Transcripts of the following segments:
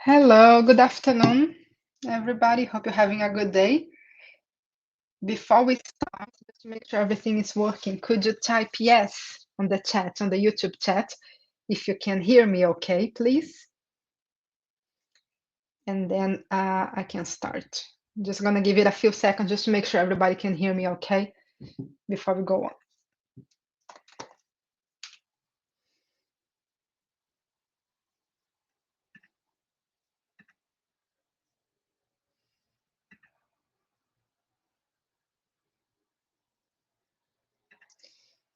Hello, good afternoon, everybody. Hope you're having a good day. Before we start, just to make sure everything is working, could you type yes on the chat, on the YouTube chat, if you can hear me okay, please? And then I can start. I'm just gonna give it a few seconds just to make sure everybody can hear me okay before we go on.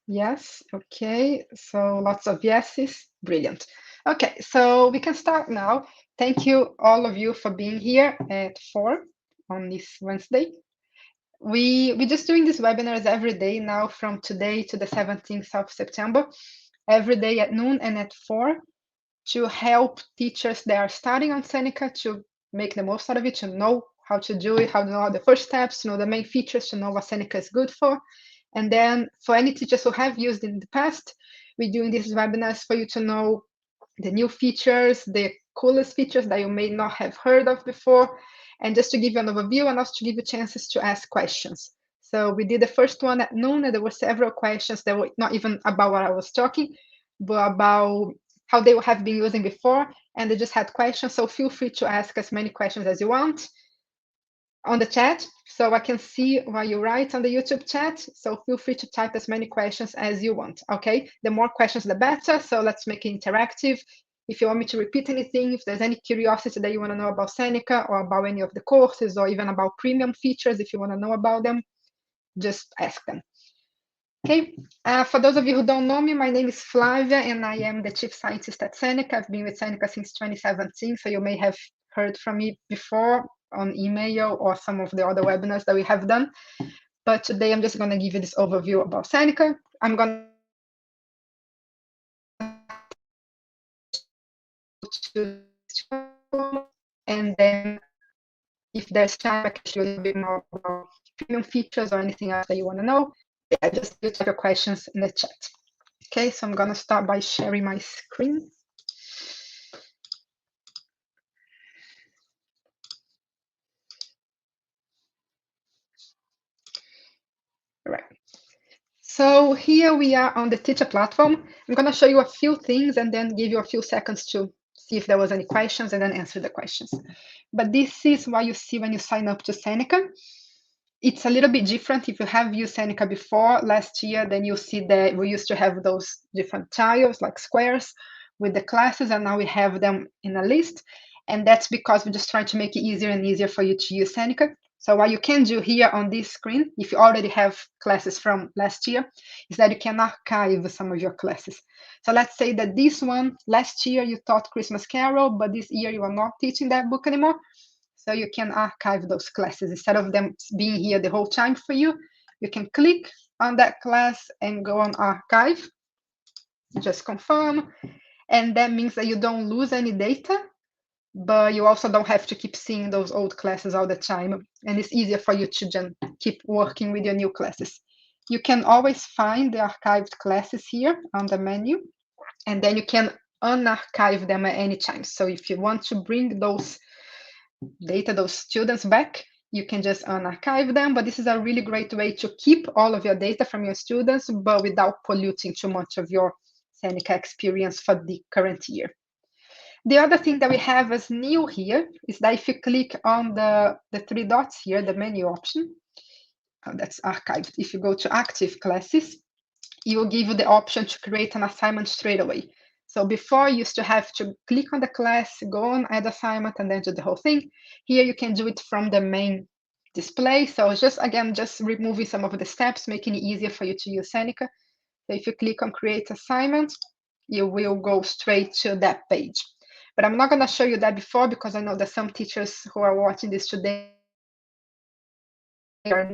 Yes, okay, so lots of yeses, brilliant. Okay, so we can start now. Thank you all of you for being here at 4 on this Wednesday. We're just doing these webinars every day now from today to the 17th of September, every day at noon and at 4 to help teachers that are starting on Seneca to make the most out of it, to know how to do it, how to know the first steps, to know the main features, to know what Seneca is good for. And then for any teachers who have used it in the past, we're doing these webinars for you to know the new features, the coolest features that you may not have heard of before, and just to give you an overview and also to give you chances to ask questions. So we did the first one at noon, and there were several questions that were not even about what I was talking, but about how they have been using before, and they just had questions. So feel free to ask as many questions as you want on the chat, so I can see what you write on the YouTube chat. So feel free to type as many questions as you want, okay? The more questions, the better, so let's make it interactive. If you want me to repeat anything, if there's any curiosity that you want to know about Seneca or about any of the courses or even about premium features, if you want to know about them, just ask them. Okay, for those of you who don't know me, my name is Flavia and I am the Chief Scientist at Seneca. I've been with Seneca since 2017, so you may have heard from me before on email or some of the other webinars that we have done. But today I'm just going to give you this overview about Seneca. I'm going to and then if there's time, I can show you a little bit more about premium features or anything else that you want to know. Yeah, just type your questions in the chat. Okay, so I'm going to start by sharing my screen. Right. So here we are on the teacher platform. I'm going to show you a few things and then give you a few seconds to see if there was any questions and then answer the questions. But this is what you see when you sign up to Seneca. It's a little bit different. If you have used Seneca before last year, then you'll see that we used to have those different tiles like squares with the classes, and now we have them in a list. And that's because we're just trying to make it easier and easier for you to use Seneca. So what you can do here on this screen, if you already have classes from last year, is that you can archive some of your classes. So let's say that this one, last year you taught Christmas Carol, but this year you are not teaching that book anymore. So you can archive those classes. Instead of them being here the whole time for you, you can click on that class and go on archive, just confirm. And that means that you don't lose any data, but you also don't have to keep seeing those old classes all the time. And it's easier for you to just keep working with your new classes. You can always find the archived classes here on the menu, and then you can unarchive them at any time. So if you want to bring those data, those students back, you can just unarchive them. But this is a really great way to keep all of your data from your students, but without polluting too much of your Seneca experience for the current year. The other thing that we have as new here is that if you click on the three dots here, the menu option, that's archived. If you go to active classes, it will give you the option to create an assignment straight away. So before you used to have to click on the class, go on add assignment, and then do the whole thing. Here you can do it from the main display. So just removing some of the steps, making it easier for you to use Seneca. So if you click on create assignment, you will go straight to that page. But I'm not going to show you that before because I know that some teachers who are watching this today are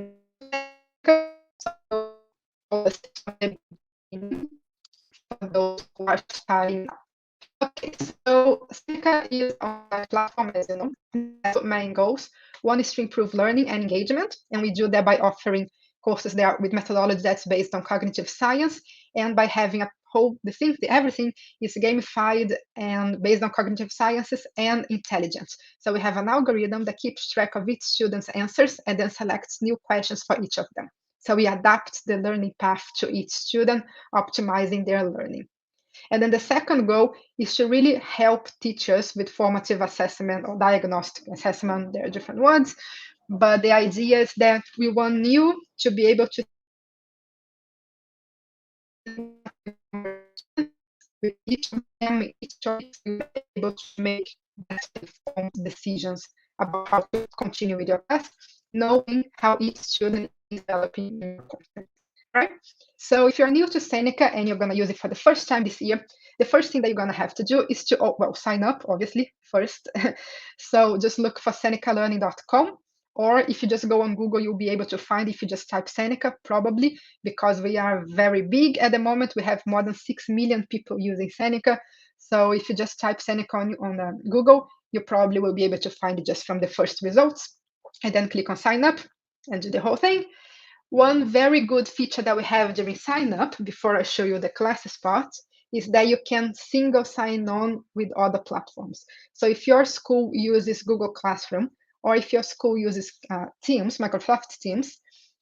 those who are starting. Okay, so Seneca is on our platform, as you know, has main goals. One is to improve learning and engagement, and we do that by offering courses that are with methodology that's based on cognitive science and by having a everything is gamified and based on cognitive sciences and intelligence. So we have an algorithm that keeps track of each student's answers and then selects new questions for each of them. So we adapt the learning path to each student, optimizing their learning. And then the second goal is to really help teachers with formative assessment or diagnostic assessment. There are different words, but the idea is that we want you to be able to with each of them, each choice, you are able to make best informed decisions about how to continue with your class, knowing how each student is developing your content. Right? So if you're new to Seneca and you're going to use it for the first time this year, the first thing that you're going to have to do is to, sign up, obviously, first. So just look for senecalearning.com, or if you just go on Google, you'll be able to find if you just type Seneca, probably, because we are very big at the moment. We have more than 6 million people using Seneca. So if you just type Seneca on Google, you probably will be able to find it just from the first results, and then click on sign up and do the whole thing. One very good feature that we have during sign up, before I show you the classes part, is that you can single sign on with other platforms. So if your school uses Google Classroom, or if your school uses Teams, Microsoft Teams,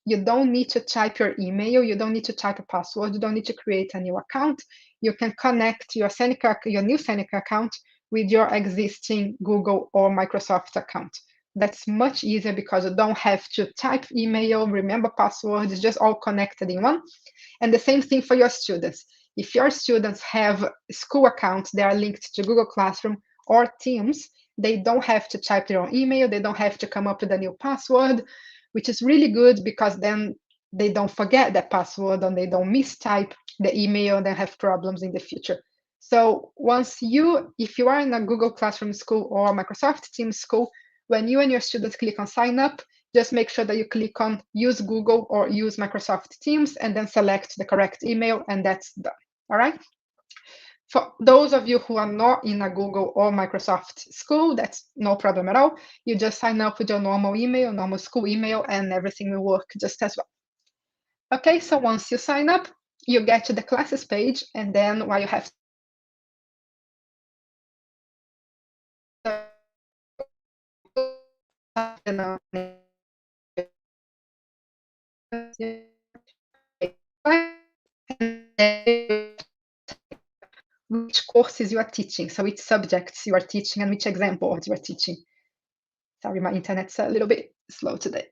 you don't need to type your email, you don't need to type a password, you don't need to create a new account. You can connect your new Seneca account with your existing Google or Microsoft account. That's much easier because you don't have to type email, remember passwords, it's just all connected in one. And the same thing for your students. If your students have school accounts that are linked to Google Classroom or Teams, they don't have to type their own email, they don't have to come up with a new password, which is really good because then they don't forget that password and they don't mistype the email and then have problems in the future. So if you are in a Google Classroom school or Microsoft Teams school, when you and your students click on sign up, just make sure that you click on use Google or use Microsoft Teams and then select the correct email, and that's done. All right. For those of you who are not in a Google or Microsoft school, that's no problem at all. You just sign up with your normal email, normal school email, and everything will work just as well. Okay, so once you sign up, you get to the classes page, and then what you have which courses you are teaching, so which subjects you are teaching and which exam boards you are teaching. Sorry, my internet's a little bit slow today.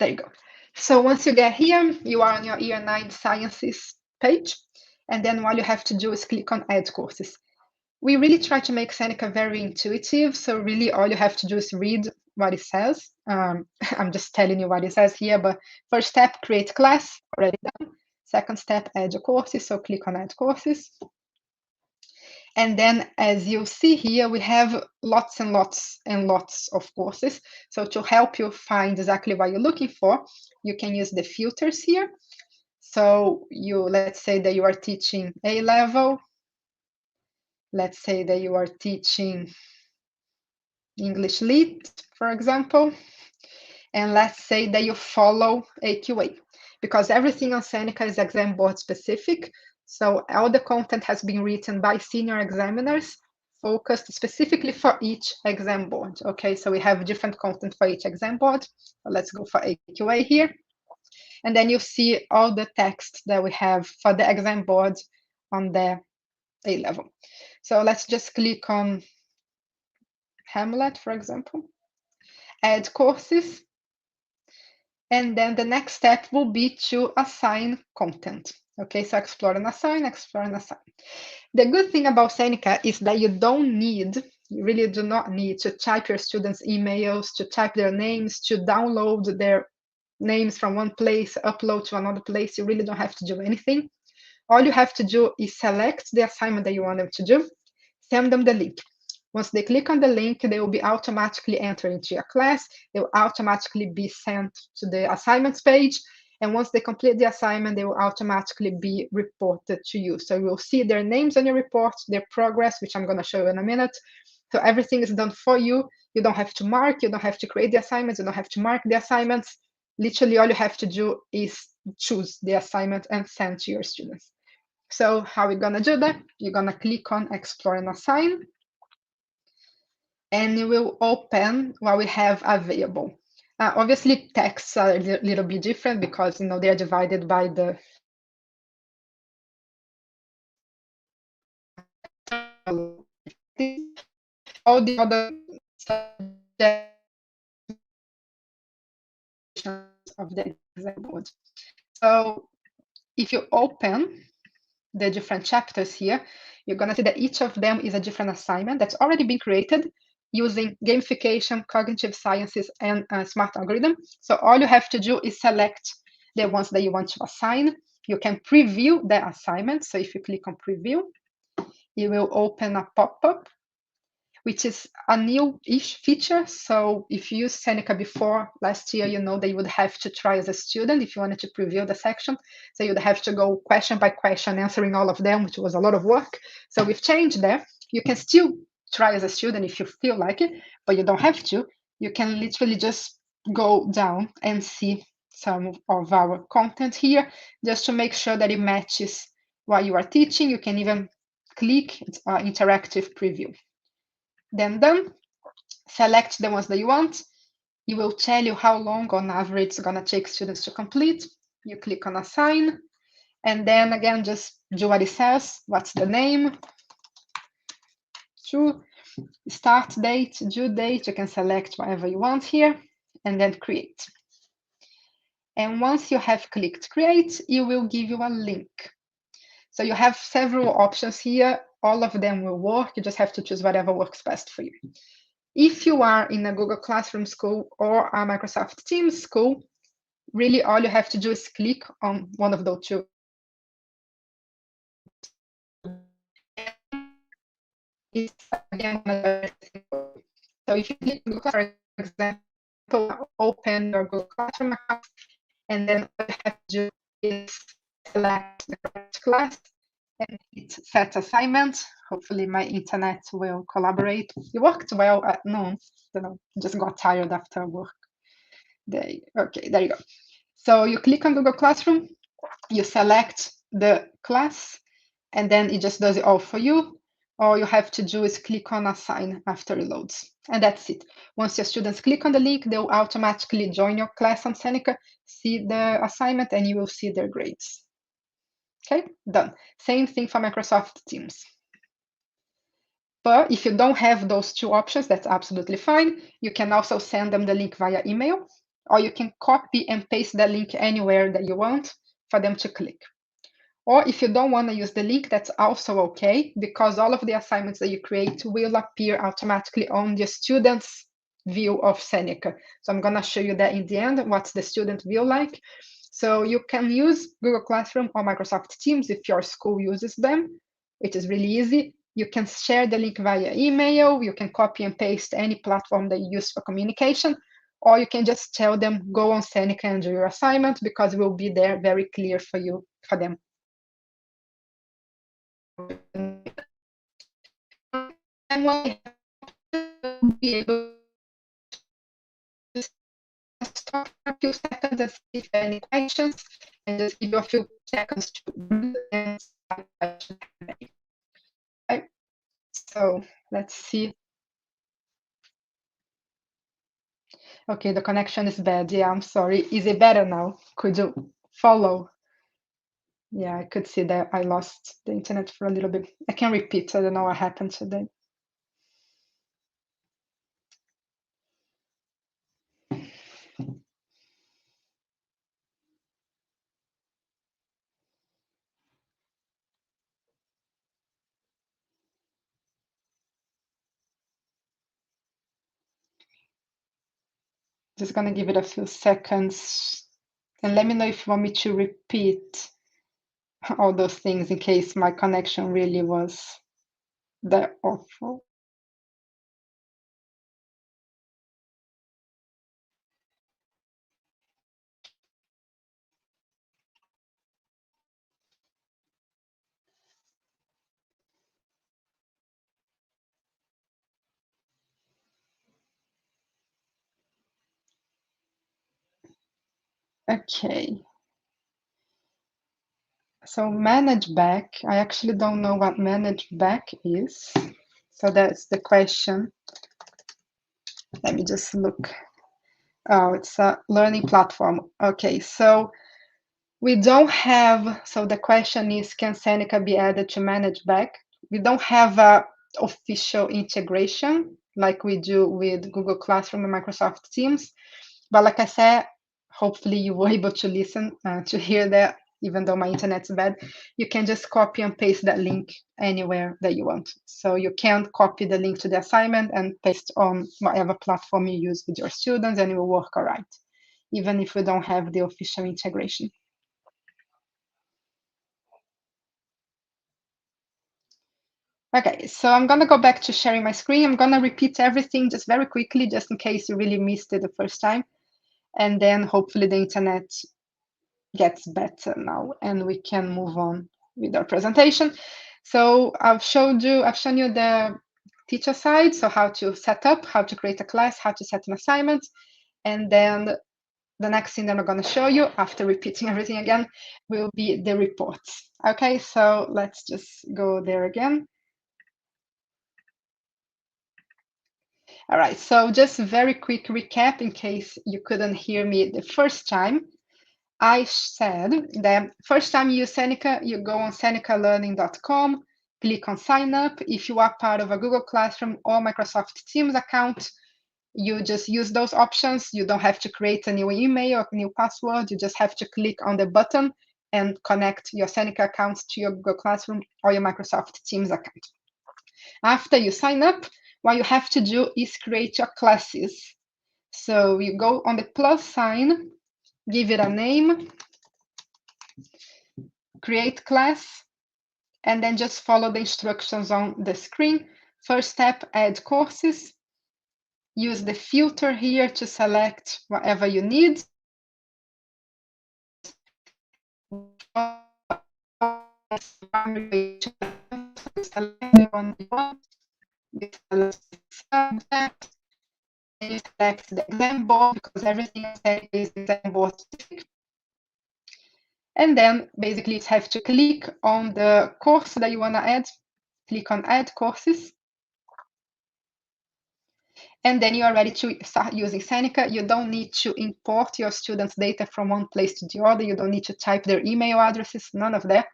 There you go. So once you get here, you are on your Year 9 Sciences page, and then all you have to do is click on Add Courses. We really try to make Seneca very intuitive, so really all you have to do is read what it says. I'm just telling you what it says here, but first step, create class, already done. Second step, add your courses, so click on Add Courses. And then as you see here, we have lots and lots and lots of courses. So to help you find exactly what you're looking for, you can use the filters here. So let's say that you are teaching A level. Let's say that you are teaching English Lit, for example. And let's say that you follow AQA, because everything on Seneca is exam board specific. So all the content has been written by senior examiners, focused specifically for each exam board. Okay, so we have different content for each exam board. So let's go for AQA here. And then you see all the text that we have for the exam board on the A level. So let's just click on Hamlet, for example, add courses. And then the next step will be to assign content. Okay, so explore and assign, explore and assign. The good thing about Seneca is that you really do not need to type your students' emails, to type their names, to download their names from one place, upload to another place. You really don't have to do anything. All you have to do is select the assignment that you want them to do, send them the link. Once they click on the link, they will be automatically entered into your class. They will automatically be sent to the assignments page. And once they complete the assignment, they will automatically be reported to you. So you will see their names on your report, their progress, which I'm going to show you in a minute. So everything is done for you. You don't have to mark, you don't have to create the assignments, you don't have to mark the assignments. Literally all you have to do is choose the assignment and send to your students. So how are we gonna do that? You're gonna click on Explore and Assign, and it will open what we have available. Obviously, texts are a little bit different because they are divided by the all the other suggestions of the example. So if you open the different chapters here, you're going to see that each of them is a different assignment that's already been created using gamification, cognitive sciences, and smart algorithm. So all you have to do is select the ones that you want to assign. You can preview the assignment. So if you click on preview, it will open a pop-up, which is a new-ish feature. So if you used Seneca before last year, you know that you would have to try as a student if you wanted to preview the section. So you'd have to go question by question, answering all of them, which was a lot of work. So we've changed that. You can still try as a student if you feel like it, but you don't have to. You can literally just go down and see some of our content here, just to make sure that it matches what you are teaching. You can even click interactive preview. Then done, select the ones that you want. It will tell you how long on average it's gonna take students to complete. You click on assign, and then again, just do what it says. What's the name? True. Start date, due date, you can select whatever you want here, and then create. And once you have clicked create, it will give you a link. So you have several options here. All of them will work. You just have to choose whatever works best for you. If you are in a Google Classroom school or a Microsoft Teams school, really all you have to do is click on one of those two. So if you click on Google, for example, open your Google Classroom account, and then all you have to do is select the correct class and hit set assignment. Hopefully my internet will collaborate. It worked well at noon. I don't know, just got tired after work. Okay, there you go. So you click on Google Classroom, you select the class, and then it just does it all for you. All you have to do is click on assign after it loads. And that's it. Once your students click on the link, they'll automatically join your class on Seneca, see the assignment, and you will see their grades. Okay, done. Same thing for Microsoft Teams. But if you don't have those two options, that's absolutely fine. You can also send them the link via email, or you can copy and paste the link anywhere that you want for them to click. Or if you don't want to use the link, that's also okay, because all of the assignments that you create will appear automatically on the student's view of Seneca. So I'm going to show you that in the end, what's the student view like. So you can use Google Classroom or Microsoft Teams if your school uses them. It is really easy. You can share the link via email. You can copy and paste any platform that you use for communication, or you can just tell them, go on Seneca and do your assignment, because it will be there very clear for you, for them. And we'll be able to stop for a few seconds and see if there are any questions, and just give you a few seconds to answer questions. Okay, so let's see. Okay, the connection is bad. Yeah, I'm sorry. Is it better now? Could you follow? Yeah, I could see that I lost the internet for a little bit. I can repeat. I don't know what happened today. Just gonna give it a few seconds, and let me know if you want me to repeat all those things in case my connection really was that awful. Okay. So manage back, I actually don't know what manage back is. So that's the question. Let me just look. Oh, it's a learning platform. Okay, so we don't have, so the question is, can Seneca be added to manage back? We don't have a official integration like we do with Google Classroom and Microsoft Teams. But like I said, hopefully you were able to listen, to hear that, even though my internet's bad. You can just copy and paste that link anywhere that you want. So you can copy the link to the assignment and paste on whatever platform you use with your students, and it will work all right, even if we don't have the official integration. Okay, so I'm gonna go back to sharing my screen. I'm gonna repeat everything just very quickly, just in case you really missed it the first time. And then hopefully the internet gets better now and we can move on with our presentation. So I've shown you the teacher side, so how to set up, how to create a class, how to set an assignment. And then the next thing that I'm going to show you, after repeating everything again, will be the reports. Okay, so let's just go there again. All right, so just a very quick recap in case you couldn't hear me the first time. I said that first time you use Seneca, you go on senecalearning.com, click on sign up. If you are part of a Google Classroom or Microsoft Teams account, you just use those options. You don't have to create a new email or new password. You just have to click on the button and connect your Seneca accounts to your Google Classroom or your Microsoft Teams account. After you sign up, what you have to do is create your classes. So you go on the plus sign, give it a name, create class, and then just follow the instructions on the screen. First step, add courses. Use the filter here to select whatever you need. You select subject, and you select the exam board because everything is exam board specific. And then basically you have to click on the course that you want to add, click on add courses. And then you are ready to start using Seneca. You don't need to import your students' data from one place to the other. You don't need to type their email addresses, none of that.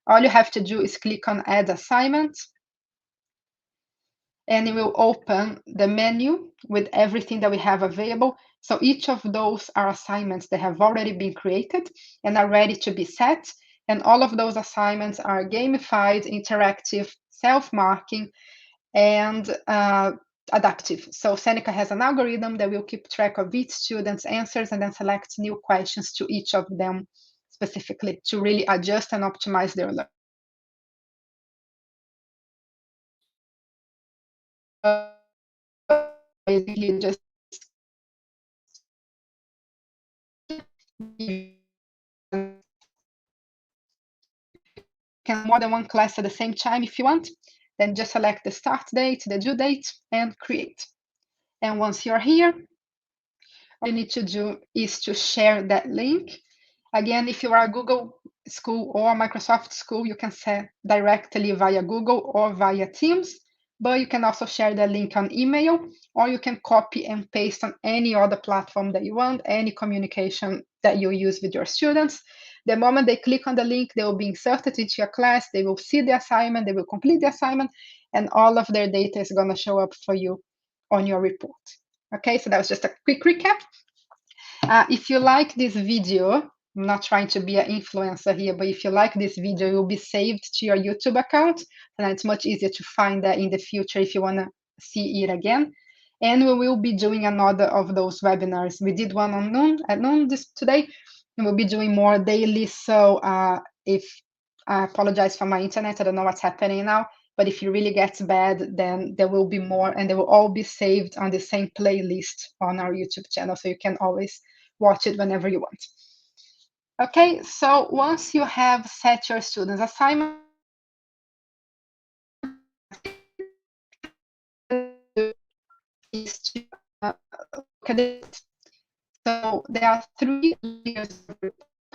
All you have to do is click on add assignment. And it will open the menu with everything that we have available. So each of those are assignments that have already been created and are ready to be set. And all of those assignments are gamified, interactive, self-marking, and adaptive. So Seneca has an algorithm that will keep track of each student's answers and then select new questions to each of them specifically to really adjust and optimize their learning. Basically, just can more than one class at the same time if you want. Then just select the start date, the due date, and create. And once you're here, all you need to do is to share that link. Again, if you are a Google school or Microsoft school, you can share directly via Google or via Teams, but you can also share the link on email, or you can copy and paste on any other platform that you want, any communication that you use with your students. The moment they click on the link, they will be inserted into your class, they will see the assignment, they will complete the assignment, and all of their data is going to show up for you on your report. Okay, so that was just a quick recap. If you like this video, I'm not trying to be an influencer here, but if you like this video, it will be saved to your YouTube account, and it's much easier to find that in the future if you want to see it again. And we will be doing another of those webinars. We did one at noon today, and we'll be doing more daily. So if I apologize for my internet, I don't know what's happening now, but if it really gets bad, then there will be more, and they will all be saved on the same playlist on our YouTube channel, so you can always watch it whenever you want. Okay, so once you have set your students' assignment, is to look at it. So there are 3 layers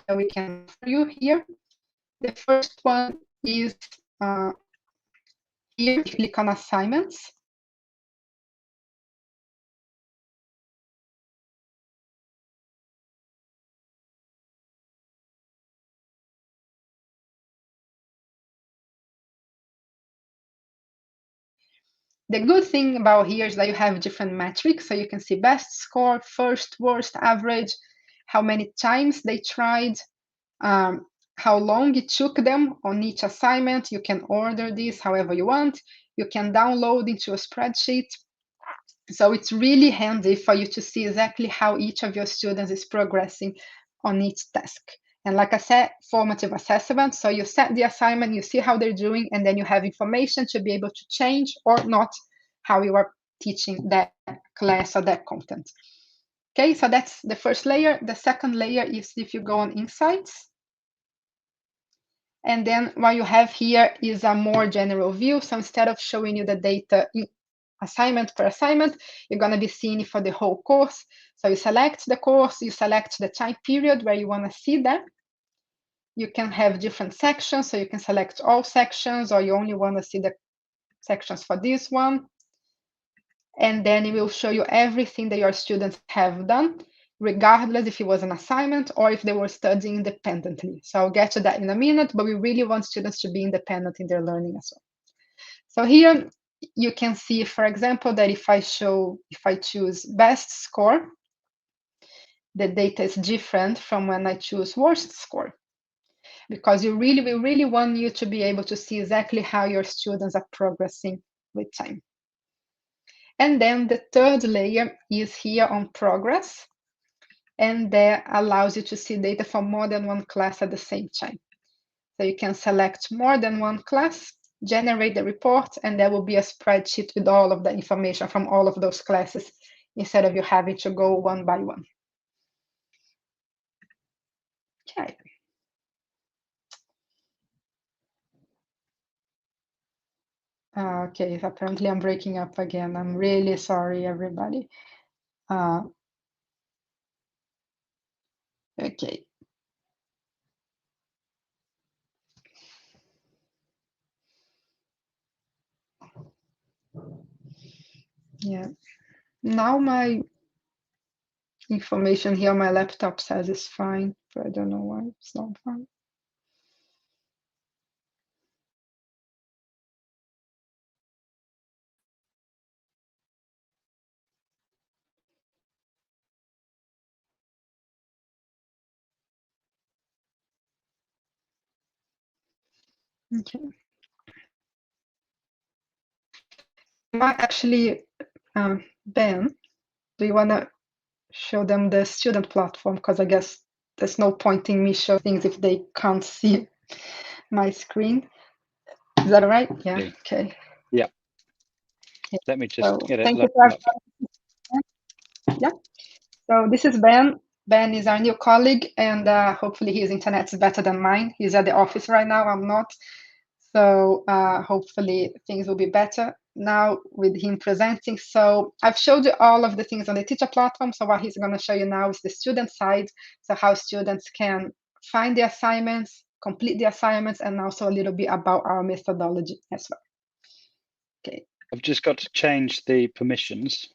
that we can offer you here. The first one is here, click on assignments. The good thing about here is that you have different metrics. So you can see best score, first, worst, average, how many times they tried, how long it took them on each assignment. You can order this however you want. You can download into a spreadsheet. So it's really handy for you to see exactly how each of your students is progressing on each task. And like I said, formative assessment. So you set the assignment, you see how they're doing, and then you have information to be able to change or not how you are teaching that class or that content. Okay, so that's the first layer. The second layer is if you go on Insights. And then what you have here is a more general view. So instead of showing you the data assignment per assignment, you're going to be seeing it for the whole course. So you select the course, you select the time period where you want to see them. You can have different sections, so you can select all sections, or you only want to see the sections for this one. And then it will show you everything that your students have done, regardless if it was an assignment or if they were studying independently. So I'll get to that in a minute, but we really want students to be independent in their learning as well. So here you can see, for example, that if I choose best score, the data is different from when I choose worst score, because we really want you to be able to see exactly how your students are progressing with time. And then the third layer is here on progress, and that allows you to see data for more than one class at the same time. So you can select more than one class, generate the report, and there will be a spreadsheet with all of the information from all of those classes instead of you having to go one by one. Okay. Okay, apparently I'm breaking up again. I'm really sorry, everybody. Okay. Yeah. Now my information here on my laptop says it's fine, but I don't know why it's not fine. Okay. Actually, Ben, do you want to show them the student platform? Because I guess there's no point in me showing things if they can't see my screen. Is that all right? Yeah. Okay. Yeah. Let me just get it. Thank you for yeah. So this is Ben. Ben is our new colleague, and hopefully his internet is better than mine. He's at the office right now. I'm not. So hopefully things will be better now with him presenting. So I've showed you all of the things on the teacher platform. So what he's going to show you now is the student side. So how students can find the assignments, complete the assignments, and also a little bit about our methodology as well. Okay. I've just got to change the permissions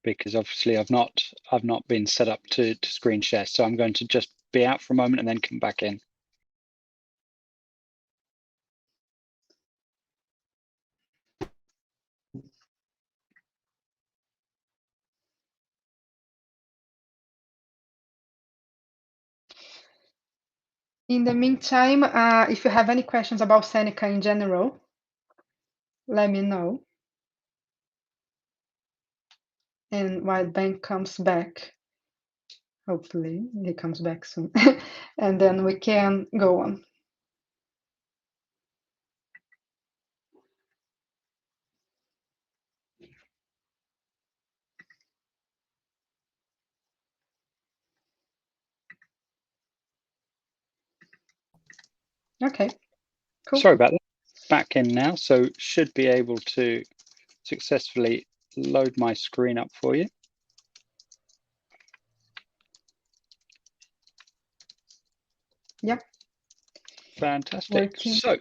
because obviously I've not been set up to screen share. So I'm going to just be out for a moment and then come back in. In the meantime, if you have any questions about Seneca in general, let me know. And while Ben comes back, hopefully he comes back soon, and then we can go on. Okay, cool. Sorry about that. Back in now, so should be able to successfully load my screen up for you. Yep. Fantastic. Working. So,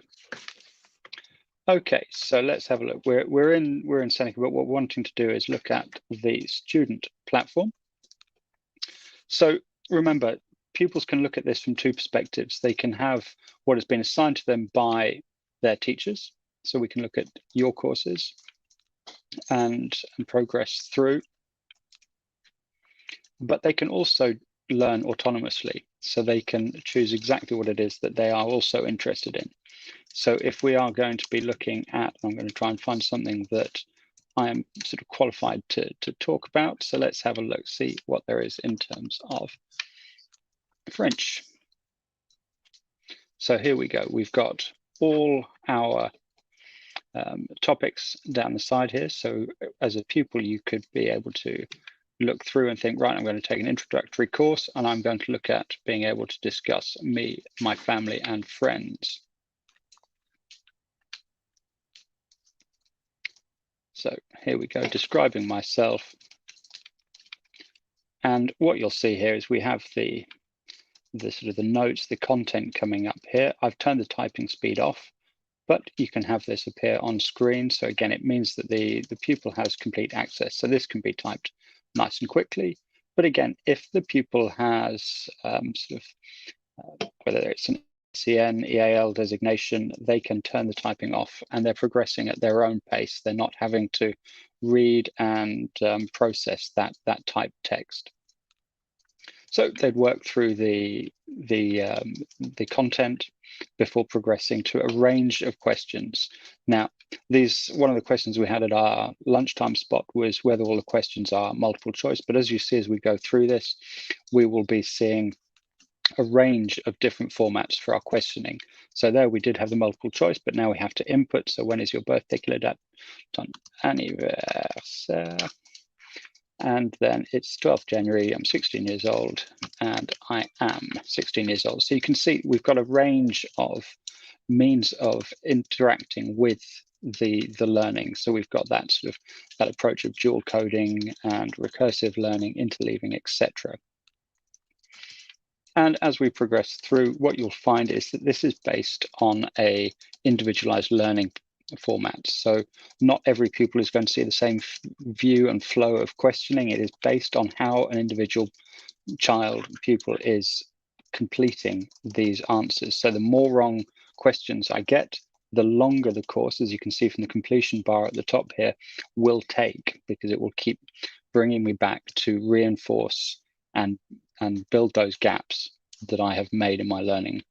okay, so let's have a look. We're in Seneca, but what we're wanting to do is look at the student platform. So remember, pupils can look at this from two perspectives. They can have what has been assigned to them by their teachers. So we can look at your courses and progress through, but they can also learn autonomously. So they can choose exactly what it is that they are also interested in. So if we are going to be looking at, I'm going to try and find something that I am sort of qualified to talk about. So let's have a look, see what there is in terms of French. So here we go. We've got all our topics down the side here. So as a pupil, you could be able to look through and think, right, I'm going to take an introductory course and I'm going to look at being able to discuss me, my family, and friends. So here we go, describing myself. And what you'll see here is we have the sort of the notes, the content coming up here. I've turned the typing speed off, but you can have this appear on screen. So again, it means that the pupil has complete access. So this can be typed nice and quickly. But again, if the pupil has whether it's an CN, EAL designation, they can turn the typing off and they're progressing at their own pace. They're not having to read and process that typed text. So they'd work through the content before progressing to a range of questions. Now, one of the questions we had at our lunchtime spot was whether all the questions are multiple choice. But as you see, as we go through this, we will be seeing a range of different formats for our questioning. So there we did have the multiple choice, but now we have to input. So when is your birthday? Quelle date ton anniversaire? And then it's 12th January, I'm 16 years old, and I am 16 years old. So you can see we've got a range of means of interacting with the learning. So we've got that sort of that approach of dual coding and recursive learning, interleaving, etc. And as we progress through, what you'll find is that this is based on a individualized learning format. So not every pupil is going to see the same view and flow of questioning. It is based on how an individual pupil is completing these answers. So the more wrong questions I get, the longer the course, as you can see from the completion bar at the top here, will take, because it will keep bringing me back to reinforce and build those gaps that I have made in my learning.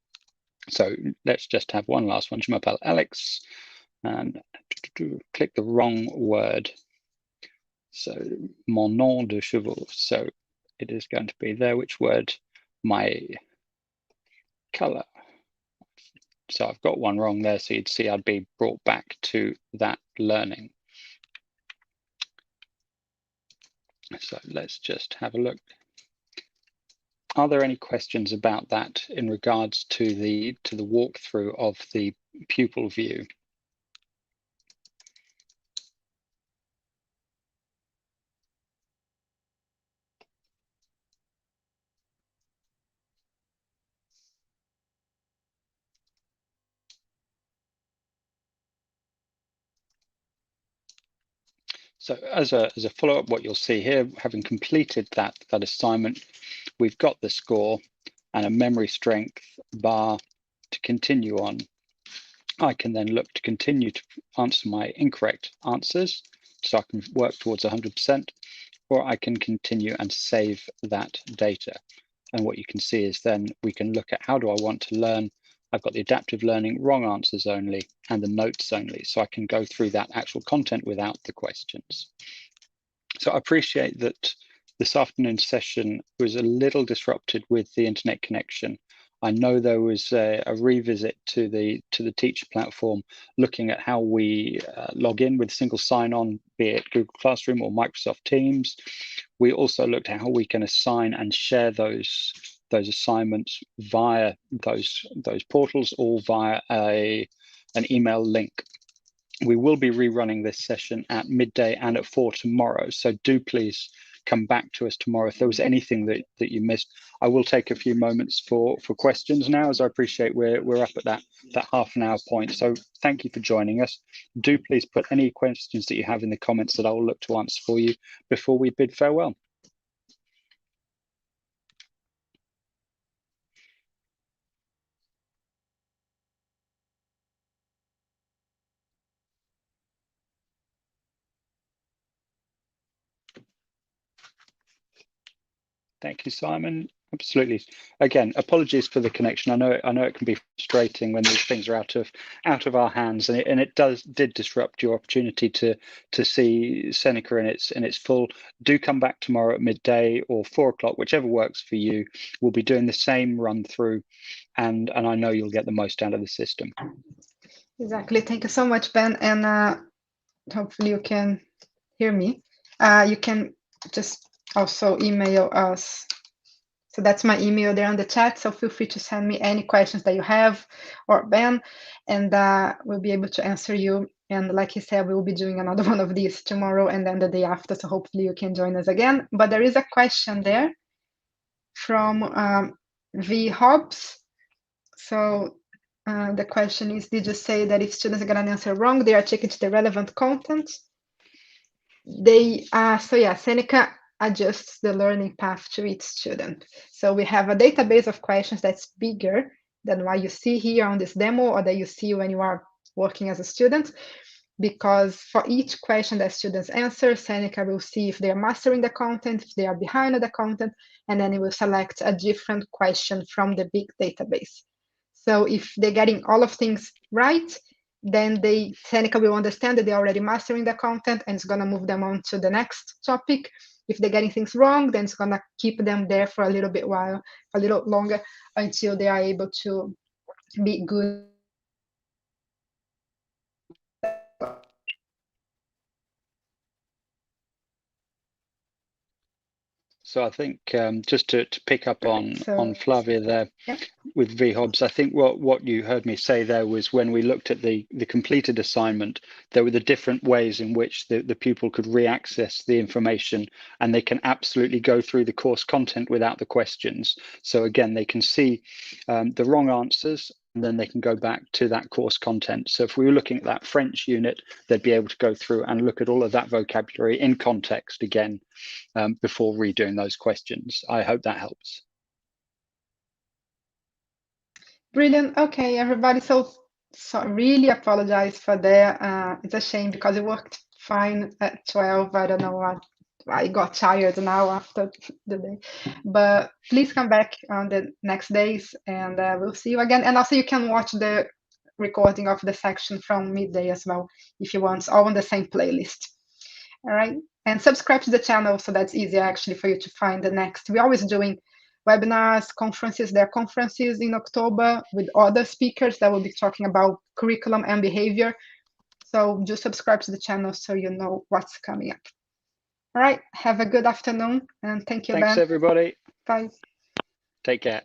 So let's just have one last one. Je m'appelle Alex, and click the wrong word. So mon nom de chevaux. So it is going to be there, which word? My color. So I've got one wrong there. So you'd see I'd be brought back to that learning. So let's just have a look. Are there any questions about that in regards to the walkthrough of the pupil view? So as a follow-up, what you'll see here, having completed that assignment, we've got the score and a memory strength bar to continue on. I can then look to continue to answer my incorrect answers, so I can work towards 100%, or I can continue and save that data. And what you can see is then we can look at how do I want to learn. I've got the adaptive learning, wrong answers only, and the notes only. So I can go through that actual content without the questions. So I appreciate that this afternoon's session was a little disrupted with the internet connection. I know there was a revisit to the teacher platform, looking at how we log in with single sign-on, be it Google Classroom or Microsoft Teams. We also looked at how we can assign and share those assignments via those portals, or via an email link. We will be rerunning this session at midday and at 4 tomorrow. So do please come back to us tomorrow if there was anything that you missed. I will take a few moments for questions now, as I appreciate we're up at that half an hour point. So thank you for joining us. Do please put any questions that you have in the comments that I will look to answer for you before we bid farewell. Thank you, Simon. Absolutely. Again, apologies for the connection. I know it can be frustrating when these things are out of our hands, and it did disrupt your opportunity to see Seneca in its full. Do come back tomorrow at midday or 4 o'clock, whichever works for you. We'll be doing the same run through, and I know you'll get the most out of the system. Exactly. Thank you so much, Ben, and hopefully you can hear me. You can just also email us. So that's my email there on the chat. So feel free to send me any questions that you have, or Ben, and we'll be able to answer you. And like he said, we will be doing another one of these tomorrow and then the day after. So hopefully you can join us again. But there is a question there from V Hobbs. So the question is, did you say that if students get an answer wrong, they are taken to the relevant content? So yeah, Seneca adjusts the learning path to each student. So we have a database of questions that's bigger than what you see here on this demo or that you see when you are working as a student, because for each question that students answer, Seneca will see if they are mastering the content, if they are behind the content, and then it will select a different question from the big database. So if they're getting all of things right, then Seneca will understand that they're already mastering the content and it's going to move them on to the next topic. If they're getting things wrong, then it's going to keep them there for a little longer, until they are able to be good. So I think just to pick up on Flavia there, yeah. with V Hobbs, I think what you heard me say there was when we looked at the completed assignment, there were the different ways in which the pupil could re-access the information, and they can absolutely go through the course content without the questions. So again, they can see the wrong answers, and then they can go back to that course content. So if we were looking at that French unit, they'd be able to go through and look at all of that vocabulary in context again before redoing those questions. I hope that helps. Brilliant. Okay, everybody. So really apologize for that. It's a shame because it worked fine at 12. I don't know what. I got tired now after the day. But please come back on the next days and we'll see you again. And also you can watch the recording of the section from midday as well if you want, all on the same playlist. All right. And subscribe to the channel so that's easier actually for you to find the next. We're always doing webinars, conferences. There are conferences in October with other speakers that will be talking about curriculum and behavior. So just subscribe to the channel so you know what's coming up. All right. Have a good afternoon and thank you, Ben. Thanks, everybody. Bye. Take care.